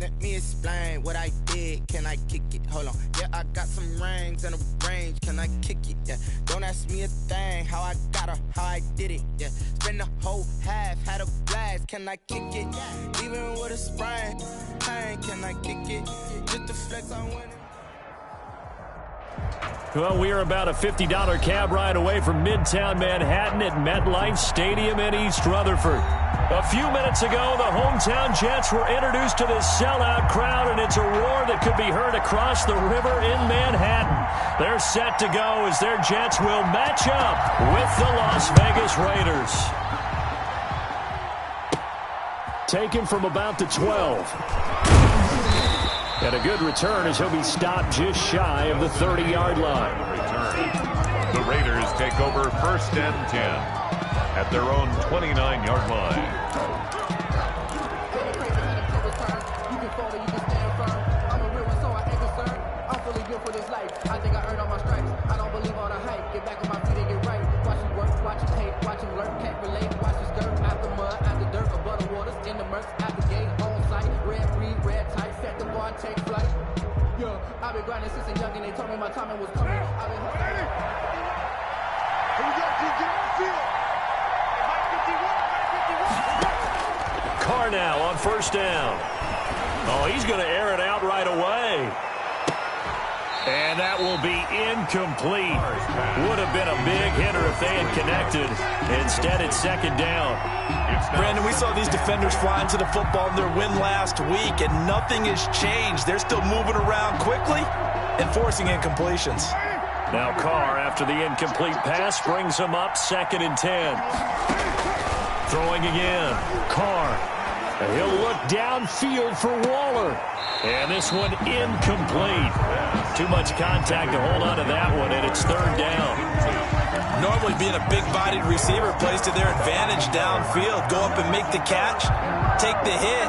Let me explain what I did. Can I kick it? Hold on. Yeah, I got some rings and a range. Can I kick it? Yeah. Don't ask me a thing. How I got her, how I did it. Yeah. Spend the whole half, had a blast. Can I kick it? Even with a sprain. Pain, can I kick it? Just to flex on winning. Well, we are about a $50 cab ride away from Midtown Manhattan at MetLife Stadium in East Rutherford. A few minutes ago, the hometown Jets were introduced to this sellout crowd, and it's a roar that could be heard across the river in Manhattan. They're set to go as their Jets will match up with the Las Vegas Raiders. Taken from about the 12. And a good return as he'll be stopped just shy of the 30-yard line. The Raiders take over 1st and 10 at their own 29-yard line. I think I earned all my stripes. I don't believe all the hype. Get back on my feet and get right. Watch him work, watch him hate, watch him lurk, can't relate. Watch his skirt out the mud, out the dirt, above the waters, in the murks, out the gate, on sight. Red breed, red tight, set the bar, take flight. Yeah, I've been grinding since a young and they told me my timing was coming. I've been hustling. Here we go, get on the field. Carr now on 1st down. Oh, he's going to air it out right away. And that will be incomplete. Would have been a big hitter if they had connected. Instead, it's 2nd down. Brandon, we saw these defenders fly into the football in their win last week, and nothing has changed. They're still moving around quickly and forcing incompletions. Now Carr, after the incomplete pass, brings him up 2nd and 10. Throwing again. Carr. He'll look downfield for Waller. And this one incomplete. Too much contact to hold on to that one, and it's 3rd down. Normally being a big-bodied receiver plays to their advantage downfield. Go up and make the catch, take the hit,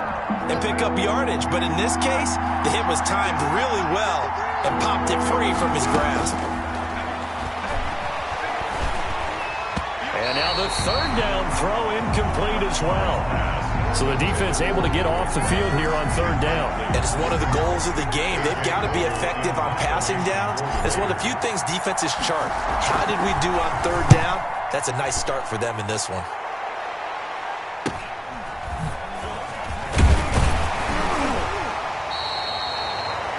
and pick up yardage. But in this case, the hit was timed really well and popped it free from his grasp. And now the 3rd down throw incomplete as well. So the defense able to get off the field here on 3rd down. And it's one of the goals of the game. They've got to be effective on passing downs. It's one of the few things defenses chart. How did we do on 3rd down? That's a nice start for them in this one.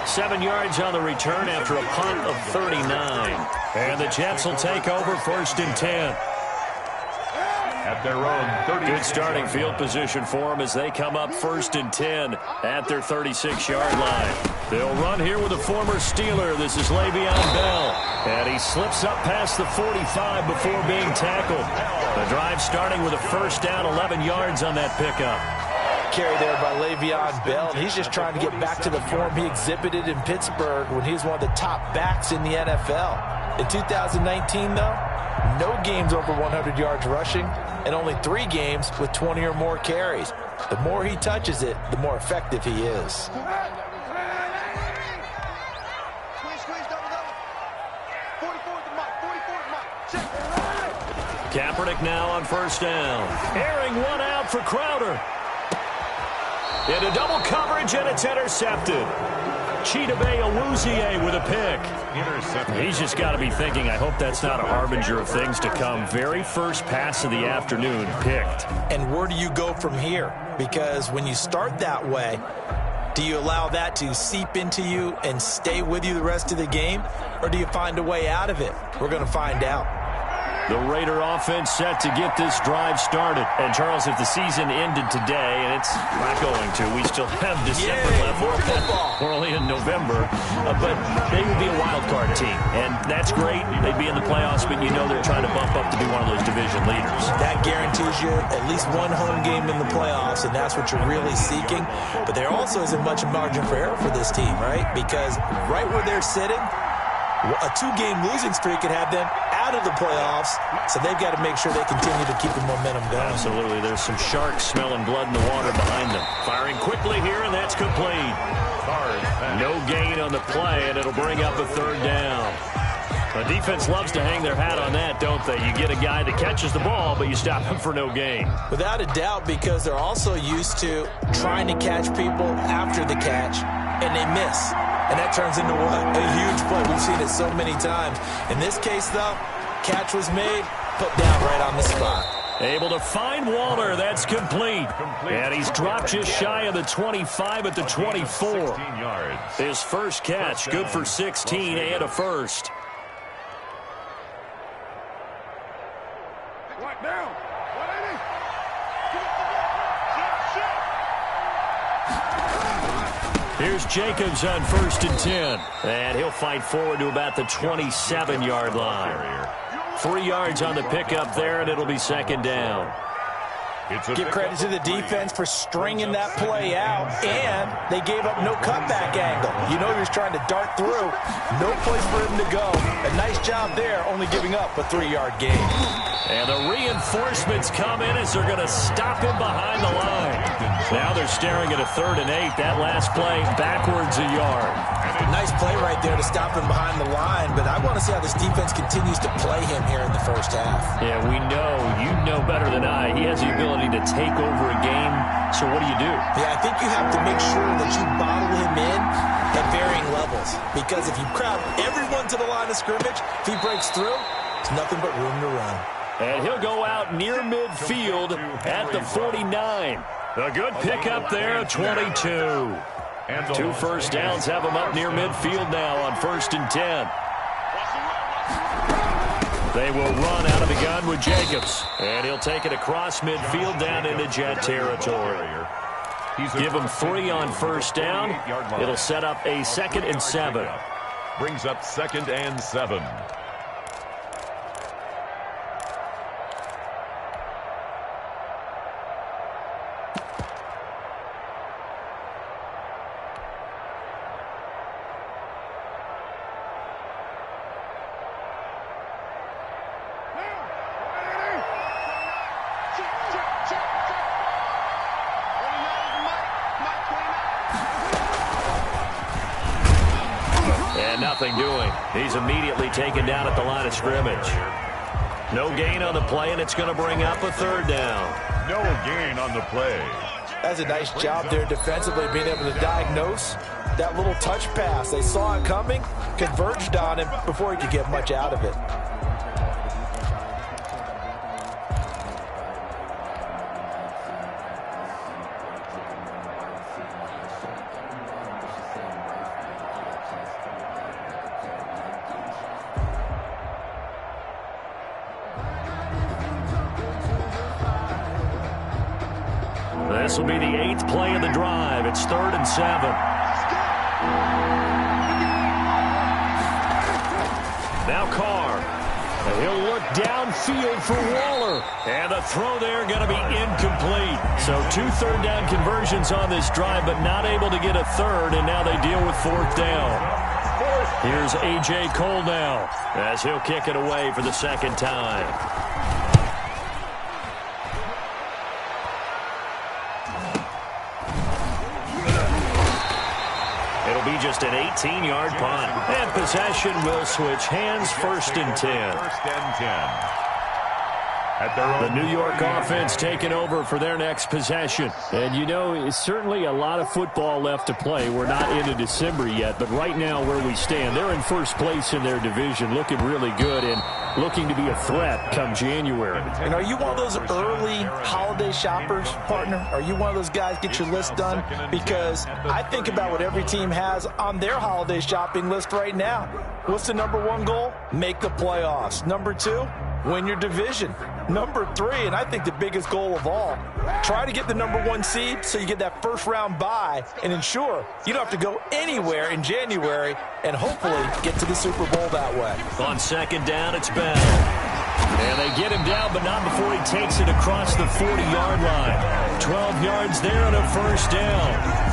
Seven yards on the return after a punt of 39. And the Jets will take over 1st and 10. At their own 30. Good starting field position for them as they come up 1st and 10 at their 36-yard line. They'll run here with a former Steeler. This is Le'Veon Bell. And he slips up past the 45 before being tackled. The drive starting with a 1st down, 11 yards on that pickup. Carry there by Le'Veon Bell. He's just trying to get back to the form he exhibited in Pittsburgh when he was one of the top backs in the NFL. In 2019, though, no games over 100 yards rushing, and only 3 games with 20 or more carries. The more he touches it, the more effective he is. Kaepernick now on 1st down. Airing one out for Crowder. Into double coverage, and it's intercepted. Chidobe Awuzie with a pick. Intercepted. He's just got to be thinking, I hope that's not a harbinger of things to come. Very first pass of the afternoon picked. And where do you go from here? Because when you start that way, do you allow that to seep into you and stay with you the rest of the game? Or do you find a way out of it? We're going to find out. The Raider offense set to get this drive started. And, Charles, if the season ended today, and it's not going to, we still have December left. We're only in November. But they would be a wild card team. And that's great. They'd be in the playoffs, but you know they're trying to bump up to be one of those division leaders. That guarantees you at least one home game in the playoffs, and that's what you're really seeking. But there also isn't much margin for error for this team, right? Because right where they're sitting, a 2-game losing streak could have them out of the playoffs, so they've got to make sure they continue to keep the momentum going. Absolutely. There's some sharks smelling blood in the water behind them. Firing quickly here, and that's complete. No gain on the play, and it'll bring up a 3rd down. The defense loves to hang their hat on that, don't they? You get a guy that catches the ball, but you stop him for no gain. Without a doubt, because they're also used to trying to catch people after the catch, and they miss. And that turns into what? A huge play. We've seen it so many times. In this case, though, catch was made, put down right on the spot. Able to find Waller. That's complete. And he's dropped just shy of the 25 at the 24. His first catch, good for 16 and a first. Here's Jacobs on 1st and 10. And he'll fight forward to about the 27-yard line. 3 yards on the pickup there, and it'll be 2nd down. Give credit to the defense for stringing that play out, and they gave up no cutback angle. You know he was trying to dart through. No place for him to go. A nice job there, only giving up a 3-yard gain. And the reinforcements come in as they're going to stop him behind the line. Now they're staring at a 3rd and 8. That last play backwards a yard. Nice play right there to stop him behind the line, but I want to see how this defense continues to play him here in the first half. Yeah, we know, you know better than I, he has the ability to take over a game, so what do you do? Yeah, I think you have to make sure that you bottle him in at varying levels, because if you crowd everyone to the line of scrimmage, if he breaks through, it's nothing but room to run. And he'll go out near midfield at the 49. A good pickup there, 22. And 2 first downs have him up near midfield now on 1st and 10. They will run out of the gun with Jacobs. And he'll take it across midfield down into Jet territory. Give him 3 on 1st down. It'll set up a 2nd and 7. Brings up 2nd and 7. Nothing doing. He's immediately taken down at the line of scrimmage. No gain on the play, and it's going to bring up a 3rd down. No gain on the play. That's a nice job there defensively, being able to diagnose that little touch pass. They saw it coming, converged on him before he could get much out of it. This will be the 8th play of the drive. It's 3rd and 7. Now Carr. And he'll look downfield for Waller. And the throw there going to be incomplete. So 2 third down conversions on this drive, but not able to get a 3rd, and now they deal with 4th down. Here's A.J. Cole now as he'll kick it away for the 2nd time. Be just an 18-yard punt. And possession will switch hands, 1st and 10. 1st and 10. The New York offense taking over for their next possession. And, you know, it's certainly a lot of football left to play. We're not into December yet, but right now where we stand, they're in 1st place in their division, looking really good and looking to be a threat come January. And are you one of those early holiday shoppers, partner? Are you one of those guys get your list done? Because I think about what every team has on their holiday shopping list right now. What's the #1 goal? Make the playoffs. #2, win your division. #3, and I think the biggest goal of all, try to get the #1 seed so you get that 1st round bye and ensure you don't have to go anywhere in January and hopefully get to the Super Bowl that way. On 2nd down, it's Bell. And they get him down, but not before he takes it across the 40-yard line. 12 yards there and a 1st down.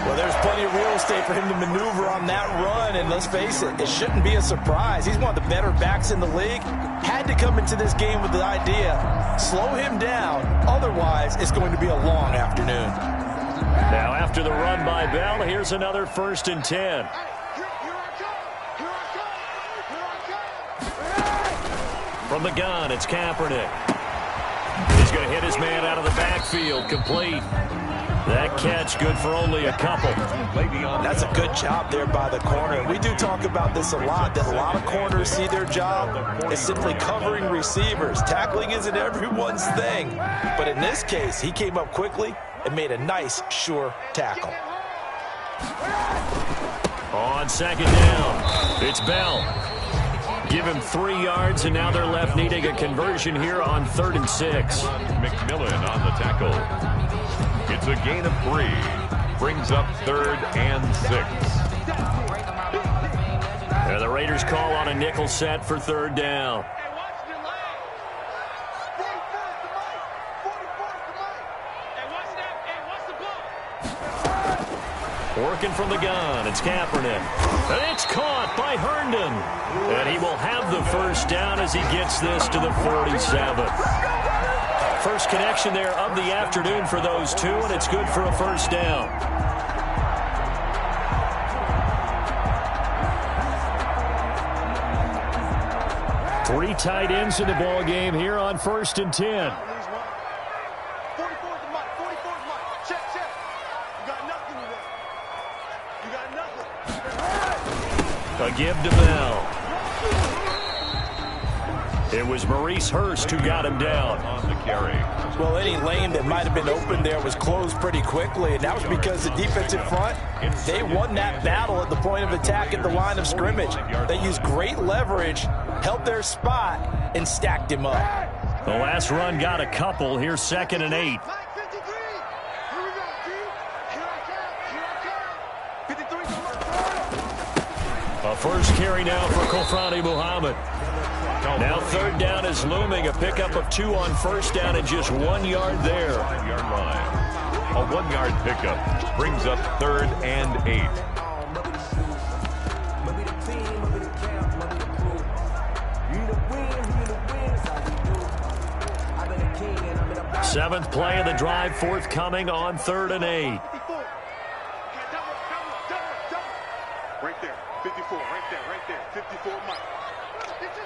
Well, there's plenty of real estate for him to maneuver on that run, and let's face it, it shouldn't be a surprise. He's one of the better backs in the league. Had to come into this game with the idea, slow him down, otherwise it's going to be a long afternoon. Now after the run by Bell, here's another 1st and 10. From the gun, it's Kaepernick. He's going to hit his man out of the backfield, complete. That catch good for only a couple. That's a good job there by the corner. We do talk about this a lot, that a lot of corners see their job as simply covering receivers. Tackling isn't everyone's thing. But in this case, he came up quickly and made a nice, sure tackle. On second down, it's Bell. Give him 3 yards, and now they're left needing a conversion here on 3rd and 6. McMillan on the tackle. It's a gain of 3. Brings up 3rd and 6. And the Raiders call on a nickel set for 3rd down. Working from the gun, it's Kaepernick. And it's caught by Herndon. And he will have the first down as he gets this to the 47th. First connection there of the afternoon for those two, and it's good for a first down. Three tight ends in the ball game here on 1st and 10. A give to Bell. It was Maurice Hurst who got him down. On the carry. Well, any lane that might have been open there was closed pretty quickly, and that was because the defensive front, they won that battle at the point of attack at the line of scrimmage. They used great leverage, held their spot, and stacked him up. The last run got a couple. Here's 2nd and 8. A first carry now for Kofrani Muhammad. Now 3rd down is looming. A pickup of 2 on 1st down and just 1 yard there. 5-yard line. A 1-yard pickup brings up 3rd and 8. Seventh play of the drive forthcoming on 3rd and 8. Right there, 54, right there, 54 Mike. This is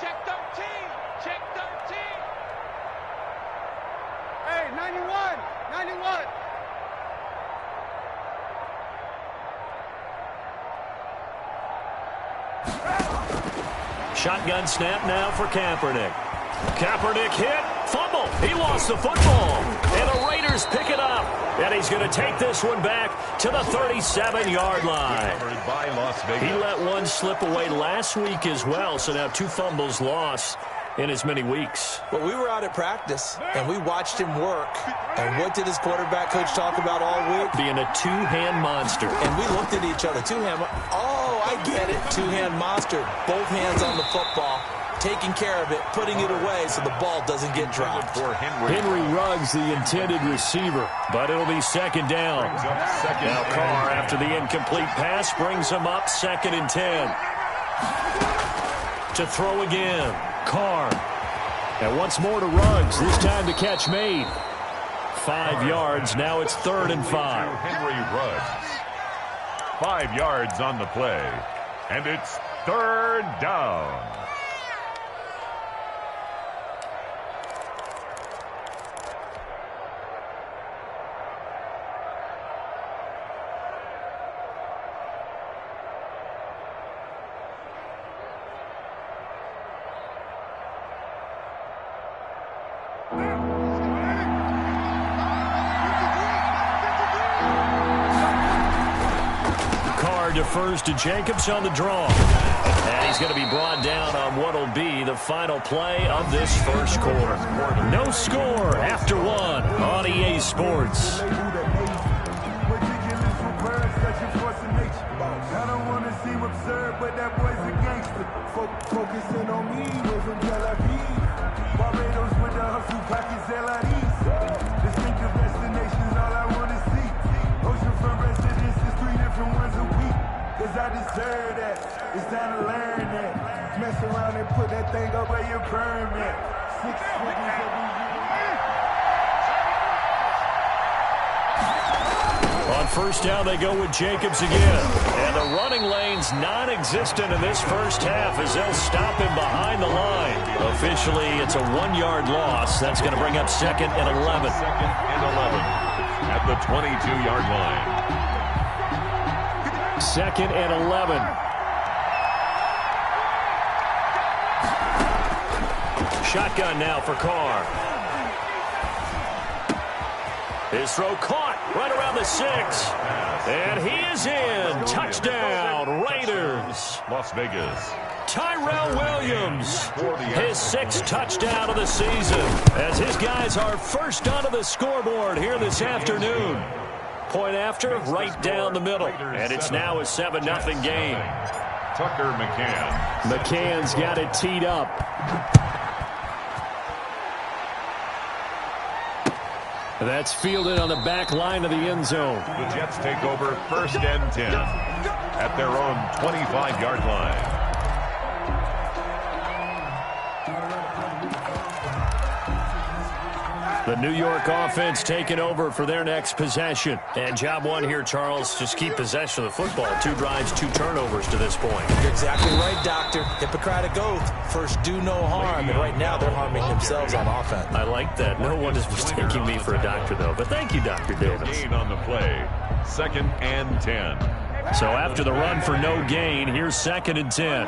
check 13, check 13. Hey, 91, 91. Shotgun snap now for Kaepernick. Kaepernick hit, fumble. He lost the football. And the Raiders pick it up. And he's going to take this one back to the 37-yard line. He let one slip away last week as well, so now 2 fumbles lost in as many weeks. Well, we were out at practice, and we watched him work. And what did his quarterback coach talk about all week? Being a 2-hand monster. And we looked at each other. 2-hand. Oh, I get it. 2-hand monster. Both hands on the football, taking care of it, putting it away so the ball doesn't get dropped. Henry Ruggs, the intended receiver, but it'll be 2nd down. Now Carr, after the incomplete pass, brings him up 2nd and 10. To throw again, Carr. And once more to Ruggs, this time the catch made. 5 yards, now it's 3rd and 5. Henry Ruggs. 5 yards on the play, and it's 3rd down. Defers to Jacobs on the draw. And he's going to be brought down on what will be the final play of this first quarter. No score after 1 on EA Sports. I don't want to seem absurd, but that boy's a gangster. Focusing on me, we're from Tel Aviv. Barbados with the hustle pockets, LIDs. Distinctive destinations, all I want to see. Oceanfront residences, 3 different ones a week. Cause I deserve that, it's time to learn that. Mess around and put that thing over your permit. 6 figures every year. On first down, they go with Jacobs again. And the running lane's non-existent in this first half as they'll stop him behind the line. Officially, it's a 1-yard loss. That's going to bring up 2nd and 11. 2nd and 11 at the 22-yard line. 2nd and 11. Shotgun now for Carr. His throw caught right around the 6. And he is in. Touchdown, Raiders. Las Vegas. Tyrell Williams, his 6th touchdown of the season, as his guys are first onto the scoreboard here this afternoon. Point after, right down the middle. And it's now a 7-0 game. Tucker McCann. McCann's got it teed up. That's fielded on the back line of the end zone. The Jets take over 1st and 10 at their own 25-yard line. The New York offense taking over for their next possession. And job one here, Charles, just keep possession of the football. 2 drives, 2 turnovers to this point. You're exactly right, Doctor. Hippocratic oath. First, do no harm. And right now, they're harming themselves on offense. I like that. No one is mistaking me for a doctor, though. But thank you, Dr. Davis. Gain on the play. 2nd and 10. So after the run for no gain, here's 2nd and 10.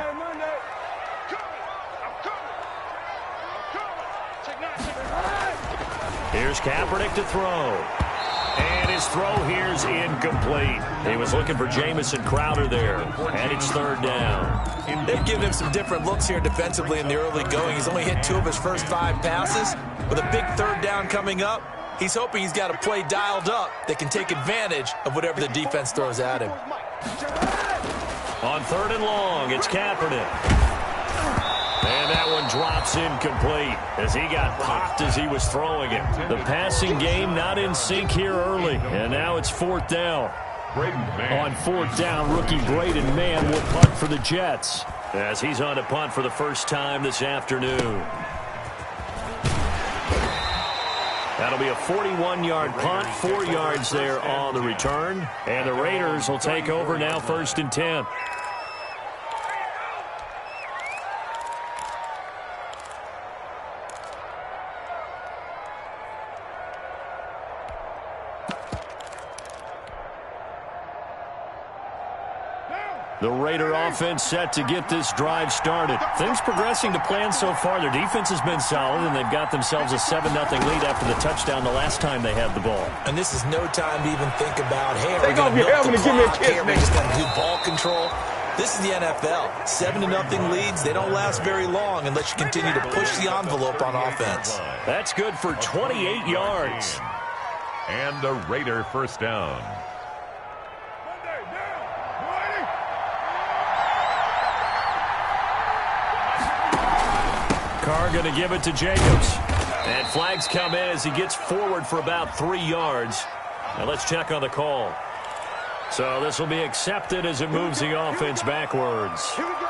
Here's Kaepernick to throw. And his throw here's incomplete. He was looking for Jamison Crowder there. And it's 3rd down. They've given him some different looks here defensively in the early going. He's only hit 2 of his first 5 passes. With a big 3rd down coming up, he's hoping he's got a play dialed up that can take advantage of whatever the defense throws at him. On 3rd and long, it's Kaepernick. And that one drops incomplete as he got popped as he was throwing it. The passing game not in sync here early. And now it's 4th down. On 4th down, rookie Braden Mann will punt for the Jets as he's on to punt for the first time this afternoon. That'll be a 41-yard punt, 4 yards there on the return. And the Raiders will take over now 1st and 10. The Raider offense set to get this drive started. Things progressing to plan so far. Their defense has been solid, and they've got themselves a 7-0 lead after the touchdown the last time they had the ball. And this is no time to even think about, hey, are we Take going off to your milk helmet the and give me a clock? kiss, Hey, are we nigga. just going to do ball control? This is the NFL. 7-0 leads, they don't last very long unless you continue to push the envelope on offense. That's good for 28 yards. And a Raider first down. Carr going to give it to Jacobs. And flags come in as he gets forward for about 3 yards. Now let's check on the call. So this will be accepted as it moves the offense backwards. Here we go.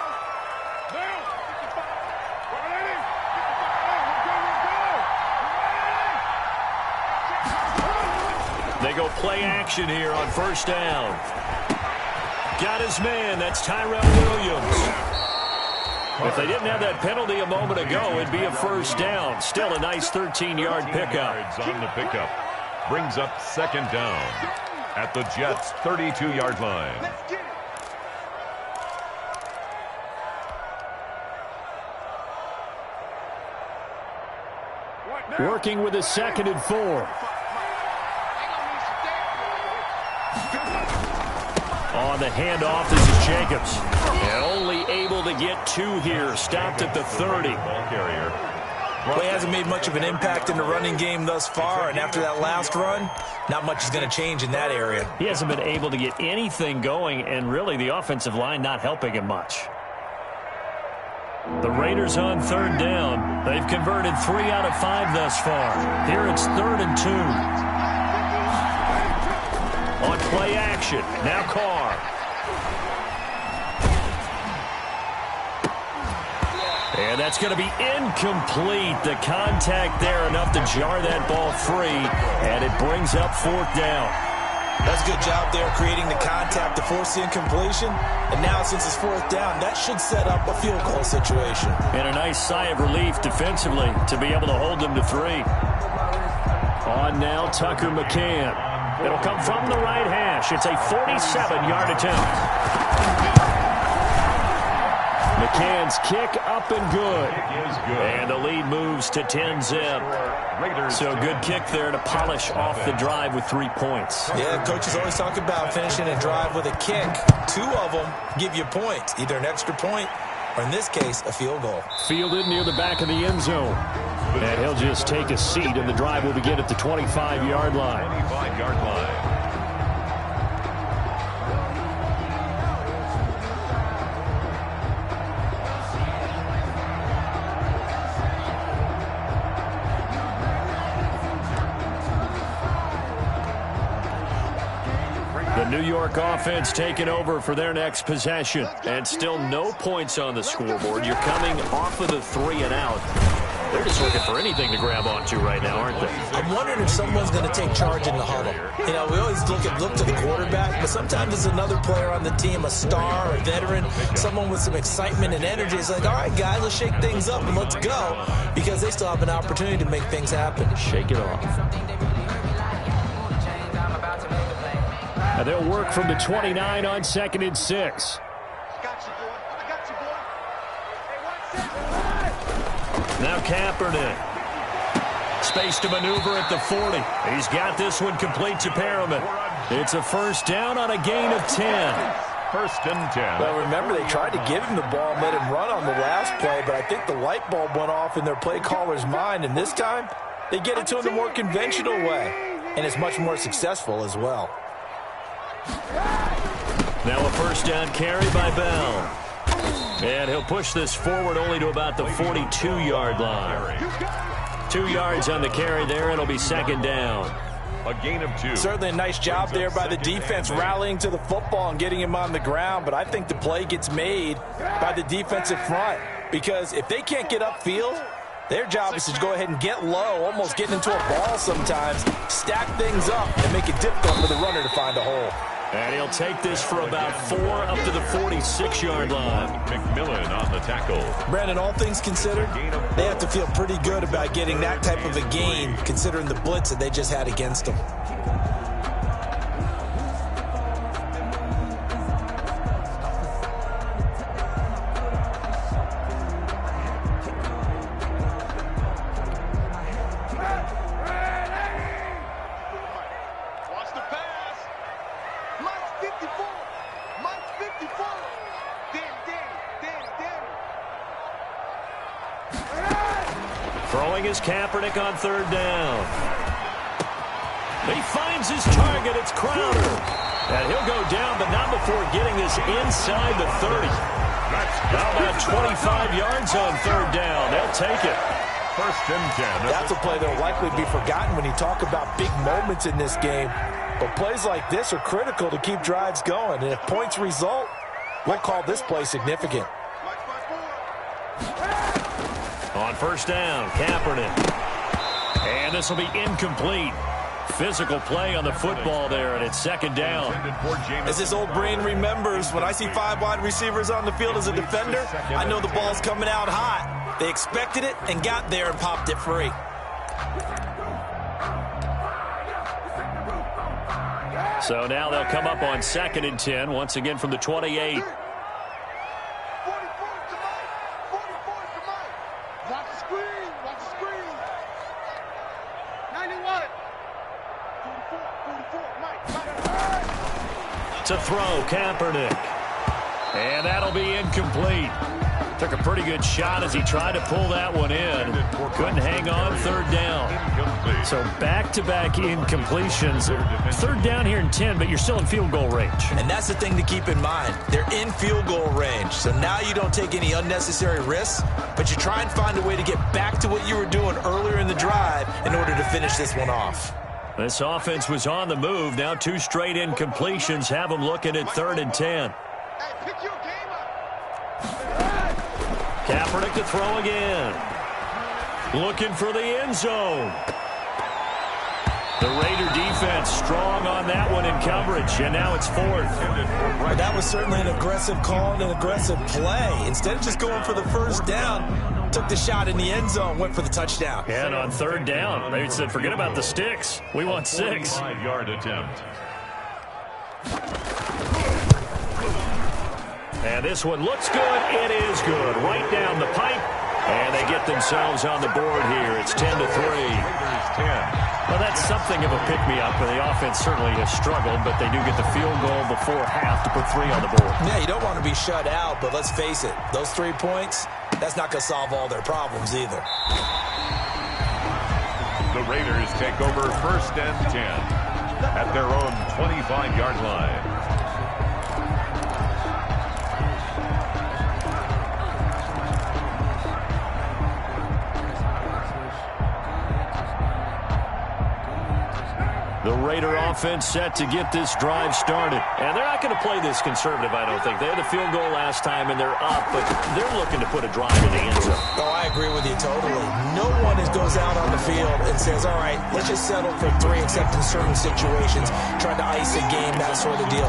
They go play action here on 1st down. Got his man. That's Tyrell Williams. If they didn't have that penalty a moment ago, it'd be a 1st down. Still a nice 13-yard pickup. On the pickup. Brings up 2nd down at the Jets' 32-yard line. Working with a 2nd and 4. On the handoff, this is Jacobs. And only able to get 2 here. Stopped at the 30. Ball carrier. Well, he hasn't made much of an impact in the running game thus far, and after that last run, not much is going to change in that area. He hasn't been able to get anything going, and really the offensive line not helping him much. The Raiders on 3rd down. They've converted 3 out of 5 thus far. Here it's 3rd and 2. On play action, now Carr. And that's going to be incomplete. The contact there enough to jar that ball free, and it brings up 4th down. That's a good job there creating the contact to force the incompletion. And now since it's fourth down, that should set up a field goal situation. And a nice sigh of relief defensively to be able to hold them to 3. On now, Tucker McCann. It'll come from the right hash. It's a 47-yard attempt. McCann's kick up and good. And the lead moves to 10-zip. So good kick there to polish off the drive with 3 points. Yeah, coaches always talk about finishing a drive with a kick. 2 of them give you points, either an extra point or, in this case, a field goal. Fielded near the back of the end zone. And he'll just take a seat, and the drive will begin at the 25-yard line. 25-yard line. The New York offense taking over for their next possession. And still no points on the scoreboard. You're coming off of the 3 and out. They're just looking for anything to grab onto right now, aren't they? I'm wondering if someone's going to take charge in the huddle. You know, we always look to the quarterback, but sometimes it's another player on the team, a star, a veteran, someone with some excitement and energy. It's like, all right, guys, let's shake things up and let's go, because they still have an opportunity to make things happen. Shake it off. And they'll work from the 29 on 2nd and 6. Now Kaepernick. Space to maneuver at the 40. He's got this one complete to Perriman. It's a first down on a gain of 10. 1st and 10. Well, remember, they tried to give him the ball and let him run on the last play, but I think the light bulb went off in their play caller's mind, and this time they get it to him the more conventional way, and it's much more successful as well. Now a first down carry by Bell. And he'll push this forward only to about the 42-yard line. 2 yards on the carry there. It'll be 2nd down. A gain of 2. Certainly a nice job there by the defense rallying to the football and getting him on the ground, but I think the play gets made by the defensive front, because if they can't get upfield, their job is to go ahead and get low, almost getting into a ball sometimes, stack things up, and make it difficult for the runner to find a hole. And he'll take this for about 4 up to the 46-yard line. McMillan on the tackle. Brandon, all things considered, they have to feel pretty good about getting that type of a gain, considering the blitz that they just had against them. Throwing is Kaepernick on 3rd down. He finds his target. It's Crowder. And he'll go down, but not before getting this inside the 30. How about 25 yards on 3rd down? They'll take it. 1st and 10. That's a play that will likely be forgotten when you talk about big moments in this game. But plays like this are critical to keep drives going. And if points result, we'll call this play significant. On 1st down, Kaepernick. And this will be incomplete. Physical play on the football there, and it's 2nd down. As this old brain remembers, when I see 5 wide receivers on the field as a defender, I know the ball's coming out hot. They expected it and got there and popped it free. So now they'll come up on 2nd and 10, once again from the 28. To throw, Kaepernick. And that'll be incomplete. Took a pretty good shot as he tried to pull that one in. Couldn't hang on, 3rd down. So back-to-back incompletions. 3rd down here in 10, but you're still in field goal range. And that's the thing to keep in mind. They're in field goal range. So now you don't take any unnecessary risks, but you try and find a way to get back to what you were doing earlier in the drive in order to finish this one off. This offense was on the move. Now 2 straight incompletions have them looking at 3rd and 10. Kaepernick to throw again. Looking for the end zone. The Raider defense strong on that one in coverage, and now it's fourth. Well, that was certainly an aggressive call and an aggressive play. Instead of just going for the first down, took the shot in the end zone, went for the touchdown. And on third down, they said, forget about the sticks. We want 6. 5-yard attempt. And this one looks good. It is good. Right down the pipe. And they get themselves on the board here. It's 10-3. Raiders 10. Well, that's something of a pick-me-up. The offense certainly has struggled, but they do get the field goal before half to put 3 on the board. Yeah, you don't want to be shut out, but let's face it. Those 3 points, that's not going to solve all their problems either. The Raiders take over first and 10 at their own 25-yard line. The Raider offense set to get this drive started. And they're not going to play this conservative, I don't think. They had the field goal last time, and they're up, but they're looking to put a drive in the end zone. Oh, I agree with you totally. No one goes out on the field and says, all right, let's just settle for 3, except in certain situations, trying to ice a game, that sort of deal.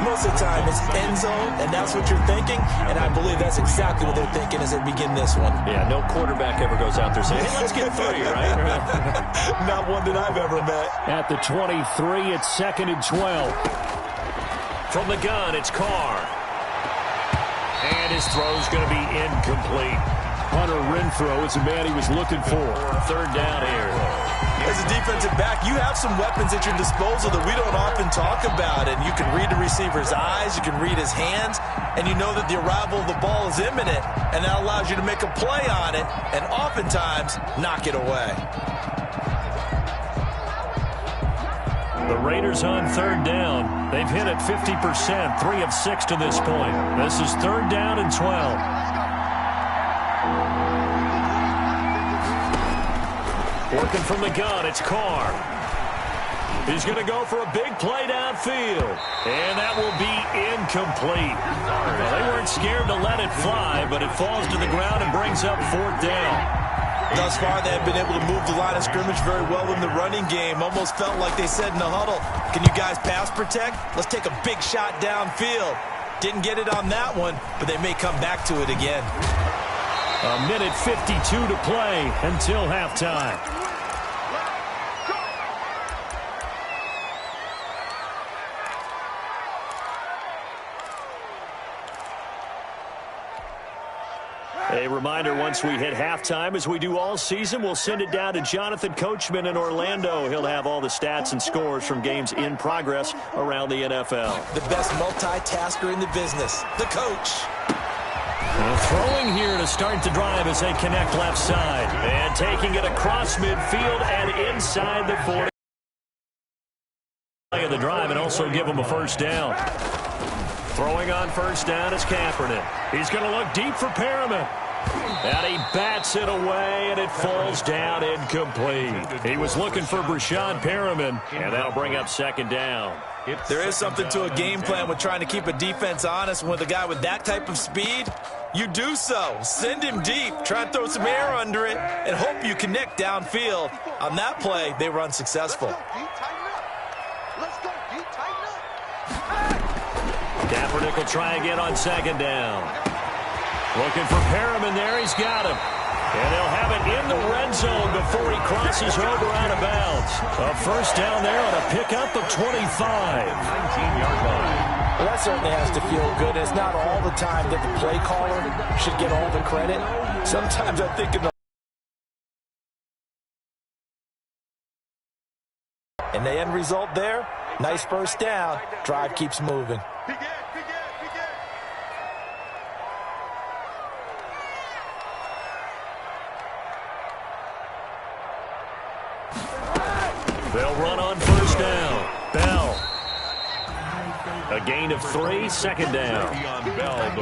Most of the time, it's end zone, and that's what you're thinking, and I believe that's exactly what they're thinking as they begin this one. Yeah, no quarterback ever goes out there saying, hey, let's get 3, right? Not one that I've ever met. At the 23, it's 2nd and 12. From the gun, it's Carr. And his throw's going to be incomplete. Hunter Renfrow is the man he was looking for. Third down here. As a defensive back, you have some weapons at your disposal that we don't often talk about. And you can read the receiver's eyes, you can read his hands, and you know that the arrival of the ball is imminent. And that allows you to make a play on it and oftentimes knock it away. The Raiders on third down. They've hit it 50%, 3 of 6 to this point. This is third down and 12. Working from the gun, it's Carr. He's going to go for a big play downfield. And that will be incomplete. Well, they weren't scared to let it fly, but it falls to the ground and brings up fourth down. Thus far, they have been able to move the line of scrimmage very well in the running game. Almost felt like they said in the huddle, can you guys pass protect? Let's take a big shot downfield. Didn't get it on that one, but they may come back to it again. A minute 52 to play until halftime. A reminder, once we hit halftime, as we do all season, we'll send it down to Jonathan Coachman in Orlando. He'll have all the stats and scores from games in progress around the NFL. The best multitasker in the business, the coach. Well, throwing here to start the drive as they connect left side. And taking it across midfield and inside the 40. Of the drive and also give them a first down. Throwing on first down is Kaepernick. He's going to look deep for Perriman. And he bats it away, and it falls down incomplete. He was looking for Brashad Perriman, and that'll bring up second down. There is something to a game plan with trying to keep a defense honest. With a guy with that type of speed, you do so. Send him deep, try and throw some air under it, and hope you connect downfield. On that play, they were unsuccessful. Kaepernick will try again on second down. Looking for Perriman there. He's got him. And they'll have it in the red zone before he crosses over out of bounds. A first down there on a pickup of 25. 19-yard line. Well, that certainly has to feel good. It's not all the time that the play caller should get all the credit. Sometimes I think in the and the end result there, nice first down. Drive keeps moving. They'll run on first down. Bell. A gain of 3, second down.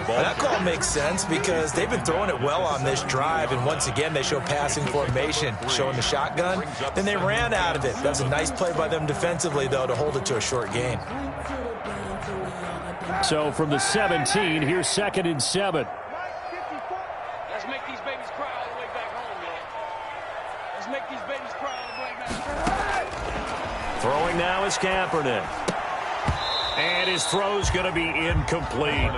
That call makes sense because they've been throwing it well on this drive, and once again they show passing formation, showing the shotgun. Then they ran out of it. That's a nice play by them defensively, though, to hold it to a short gain. So from the 17, here's 2nd and 7. Let's make these babies cry all the way back home, man. Let's make these babies cry all the way back home. now is Kaepernick. And his throw's going to be incomplete.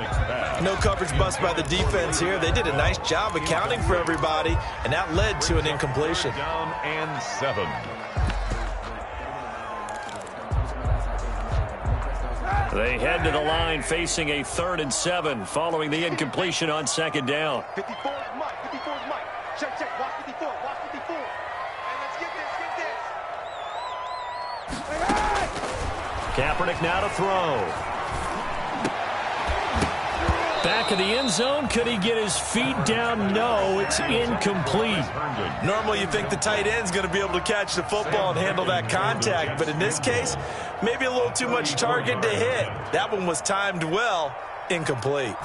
No coverage bust by the defense here. They did a nice job accounting for everybody, and that led to an incompletion. Down and 7. They head to the line facing a 3rd and 7 following the incompletion on 2nd down. 54 is Mike. 54 is Mike. Check, check. Watch 54. Watch 54. And let's get this. Kaepernick now to throw. Back of the end zone. Could he get his feet down? No, it's incomplete. Normally you think the tight end's going to be able to catch the football and handle that contact, but in this case, maybe a little too much target to hit. That one was timed well. Incomplete.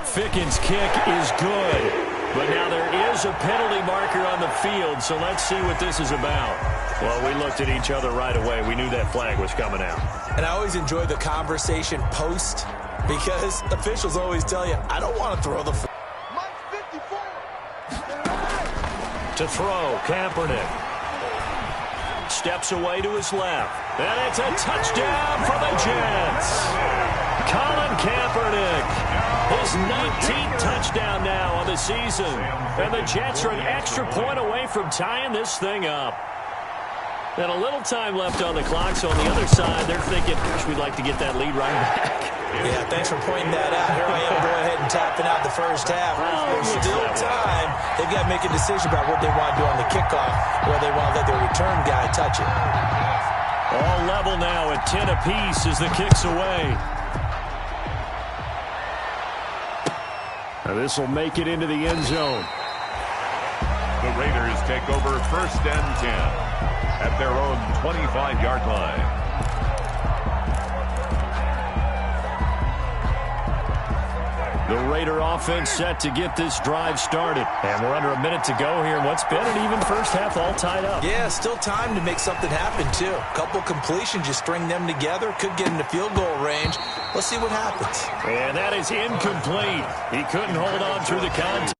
Ficken's kick is good, but now there is a penalty marker on the field, so let's see what this is about. Well, we looked at each other right away. We knew that flag was coming out. And I always enjoy the conversation post because officials always tell you, I don't want to throw the flag. Mike 54. To throw, Kaepernick. Steps away to his left. And it's a touchdown for the Jets. Colin Kaepernick. His 19th touchdown now on the season. And the Jets are an extra point away from tying this thing up. And a little time left on the clock, so on the other side, they're thinking, gosh, we'd like to get that lead right back. Yeah, thanks for pointing that out. Here I am going ahead and tapping out the first half. There's still time. They've got to make a decision about what they want to do on the kickoff, or they want to let their return guy touch it. All level now at 10 apiece as the kick's away. Now this will make it into the end zone. The Raiders take over 1st and 10 at their own 25-yard line. The Raider offense set to get this drive started. And we're under a minute to go here in what's been an even first half, all tied up. Yeah, still time to make something happen, too. A couple completions, just string them together. Could get into field goal range. Let's see what happens. And that is incomplete. He couldn't hold on through the contact.